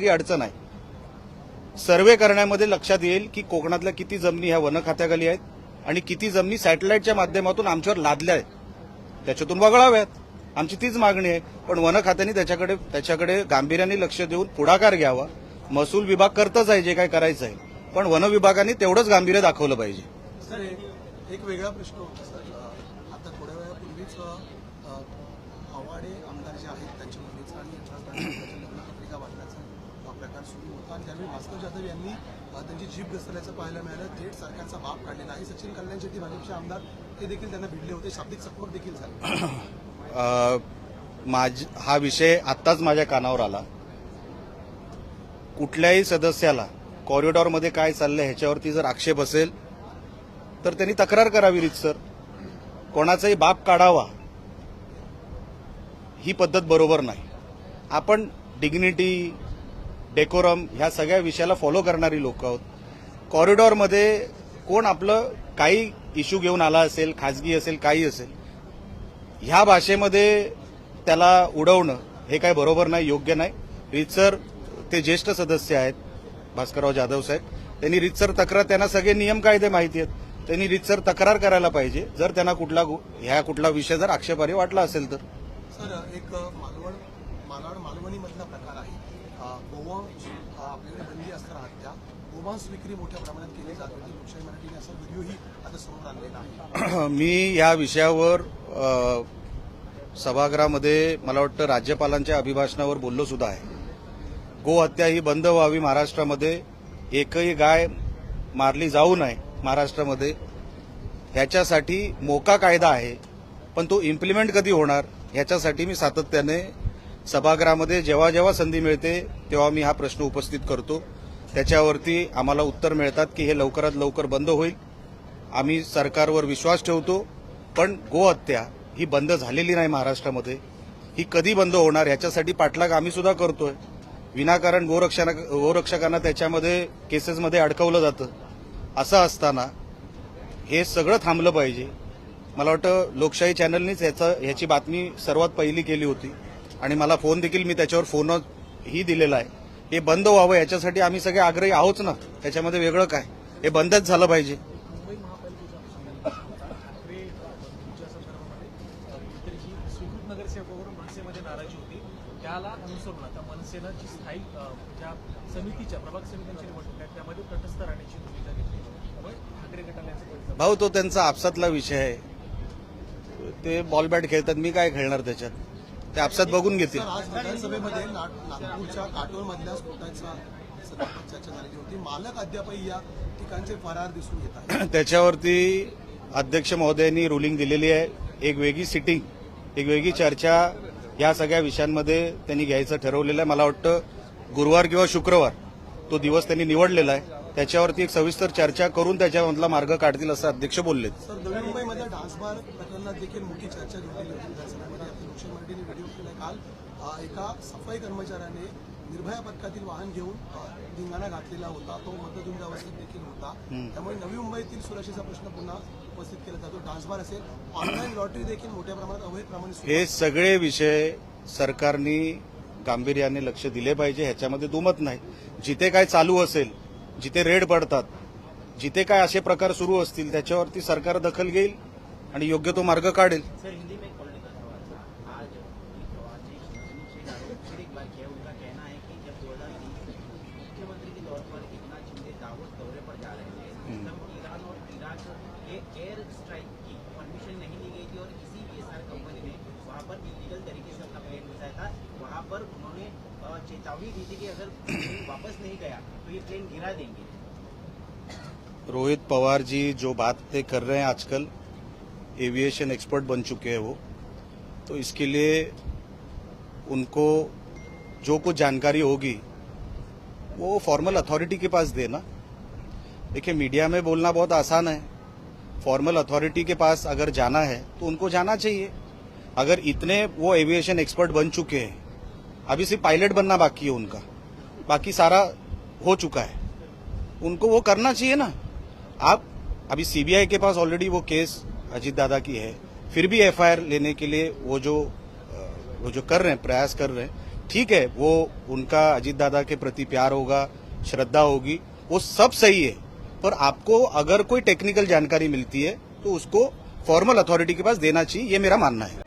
मोठी अडचण आहे. सर्वे करण्यामध्ये लक्षात येईल की कोकणातल्या किती जमिनी ह्या वन खात्याखाली आहेत आणि किती जमिनी सॅटेलाईटच्या माध्यमातून आमच्यावर लादल्या आहेत, त्याच्यातून वगळाव्यात. आमची तीच मागणी आहे. पण वन खात्याने त्याच्याकडे गांभीर्याने लक्ष देऊन पुढाकार घ्यावा. महसूल विभाग करतच आहे जे काय करायचं आहे, पण वन विभागाने तेवढंच गांभीर्य दाखवलं पाहिजे. सर एक वेगळा प्रश्न होता सर, आता थोड्या वेळापूर्वीच आवाडे आमदार जे आहेत त्यांच्या मुलीचा आणि लग्नपत्रिका वाटण्याचा प्रकार सुरू होता आणि त्यावेळी भास्कर जाधव यांनी त्यांची जीभ घसरल्याचं पाहायला मिळालं. थेट सरकारचा बाप काढलेला आहे. सचिन कल्याण शेट्टी भाजपचे आमदार ते देखील त्यांना भिडले होते, शाब्दिक चकमक देखील झाली. हा विषय आत्ताच माझ्या कानावर आला. कुठल्याही सदस्याला कॉरिडॉरमध्ये काय चाललंय ह्याच्यावरती जर आक्षेप असेल तर त्यांनी तक्रार करावी रीतसर. कोणाचाही बाप काढावा ही पद्धत बरोबर नाही. आपण डिग्निटी, डेकोरम ह्या सगळ्या विषयाला फॉलो करणारी लोक आहोत. कॉरिडॉरमध्ये कोण आपलं काही इश्यू घेऊन आला असेल, खाजगी असेल, काही असेल, ह्या भाषेमध्ये त्याला उडवणं हे काय बरोबर नाही, योग्य नाही. रीतसर ते ज्येष्ठ सदस्य आहेत भास्करराव जाधव साहेब, त्यांनी रीतसर तक्रार, त्यांना सगळे नियम कायदे माहिती आहेत, त्यांनी रीतसर तक्रार करायला पाहिजे जर त्यांना कुठला विषय जर आक्षेपार्ह वाटला असेल तर. सर एक मालवणी मधला प्रकार आहे गोवंश, आपल्याकडे बंदी असताना हत्या, गोमांस विक्री मोठ्या प्रमाणात केली जात होती. लोकशाही मराठीने असा व्हिडिओही आता समोर आणलेला आहे. मी या विषयावर सभागृहामध्ये मला वाटतं राज्यपालांच्या अभिभाषणावर बोललो सुद्धा आहे. गोहत्या ही बंद व्हावी महाराष्ट्रामध्ये, एकही गाय मारली जाऊ नये महाराष्ट्रामध्ये, ह्याच्यासाठी मोका कायदा आहे. पण तो इम्प्लिमेंट कधी होणार ह्याच्यासाठी मी सातत्याने सभागृहामध्ये जेव्हा जेव्हा संधी मिळते तेव्हा मी हा प्रश्न उपस्थित करतो. त्याच्यावरती आम्हाला उत्तर मिळतात की हे लवकरात लवकर बंद होईल. आम्ही सरकारवर विश्वास ठेवतो. पण गोहत्या ही बंद झालेली नाही महाराष्ट्रामध्ये. ही कधी बंद होणार ह्याच्यासाठी पाठलाग आम्ही सुद्धा करतोय. विनाकारण गोरक्षकांना त्याच्यामध्ये केसेसमध्ये अडकवलं जातं. असं असताना हे सगळं थांबलं पाहिजे. मला वाटतं लोकशाही चॅनलनीच ह्याची बातमी सर्वात पहिली केली होती आणि मला फोन देखील, मी त्याच्यावर फोनही दिलेला आहे. हे बंद व्हावं याच्यासाठी आम्ही सगळे आग्रही आहोत ना, त्याच्यामध्ये वेगळं काय, हे बंदच झालं पाहिजे. नगरसेवकावरून मनसेमध्ये नाराजी होती, त्याला अनुसरून आता मनसेनं जी स्थायी ज्या समितीच्या प्रभाग समित्यांची निवडणूक आहे त्यामध्ये तटस्थ राहण्याची भूमिका घेतली. त्यामुळे ठाकरे गटाला याचा भाऊ, तो त्यांचा आपसातला विषय आहे. ते बॉल बॅट खेळतात, मी काय खेळणार त्याच्यात, ते आपसात बघून घेतील. आज विधानसभेमध्ये नागपूरच्या काटोलमधल्या स्फोटाचा चर्चा झालेली होती. मालक अद्यापही या ठिकाणचे फरार दिसून येत आहेत. त्याच्यावरती अध्यक्ष महोदयांनी रुलिंग दिलेली आहे. एक वेगळी सिटिंग, एक वेगळी चर्चा या सगळ्या विषयांमध्ये त्यांनी घ्यायचं ठरवलेलं आहे. मला वाटतं गुरुवार किंवा शुक्रवार तो दिवस त्यांनी निवडलेला आहे. त्याच्यावरती एक सविस्तर चर्चा करून त्याच्यामधला मार्ग काढतील असं अध्यक्ष बोलले. सर, नवी मुंबईमध्ये डान्सबार प्रकरणात देखील मोठी चर्चा घेतली होती विधानसभेमध्ये. लोकशाही मराठीने व्हिडिओ केलाय. काल एका सफाई कर्मचाऱ्याने निर्भया पथकातील वाहन घेऊन धिंगाणा घातलेला होता. तो मतदुंग अवस्थेत देखील होता. त्यामुळे नवी मुंबईतील सुरक्षेचा प्रश्न पुन्हा उपस्थित केला जातो. डान्सबार असेल, ऑनलाईन लॉटरी देखील मोठ्या प्रमाणात अवैधप्रमाणे, हे सगळे विषय सरकारने गांभीर्याने लक्ष दिले पाहिजे. ह्याच्यामध्ये दुमत नाही. जिथे काय चालू असेल, जिथे रेड पडतात, जिथे काय असे प्रकार सुरू असतील त्याच्यावरती सरकार दखल घेईल आणि योग्य तो मार्ग काढेल. एयर स्ट्राइक की परमिशन नहीं ली गई थी और किसी भी एसआर कंपनी ने वहां पर इलीगल तरीके से अपना प्लेन घुसाया था. वहां पर उन्होंने चेतावनी दी थी कि अगर वापस नहीं गया तो ये प्लेन गिरा देंगे. रोहित पवार जी जो बातें कर रहे हैं आजकल, एविएशन एक्सपर्ट बन चुके हैं वो, तो इसके लिए उनको जो कुछ जानकारी होगी वो फॉर्मल अथॉरिटी के पास देना. देखिए, मीडिया में बोलना बहुत आसान है. फॉर्मल अथॉरिटी के पास अगर जाना है तो उनको जाना चाहिए. अगर इतने वो एविएशन एक्सपर्ट बन चुके हैं, अभी सिर्फ पायलट बनना बाकी है उनका, बाकी सारा हो चुका है, उनको वो करना चाहिए ना. आप अभी सीबीआई के पास ऑलरेडी वो केस अजीत दादा की है, फिर भी एफआईआर लेने के लिए वो जो कर रहे हैं, प्रयास कर रहे हैं, ठीक है, वो उनका अजीत दादा के प्रति प्यार होगा, श्रद्धा होगी, वो सब सही है, पर आपको अगर कोई टेक्निकल जानकारी मिलती है तो उसको फॉर्मल अथॉरिटी के पास देना चाहिए, ये मेरा मानना है।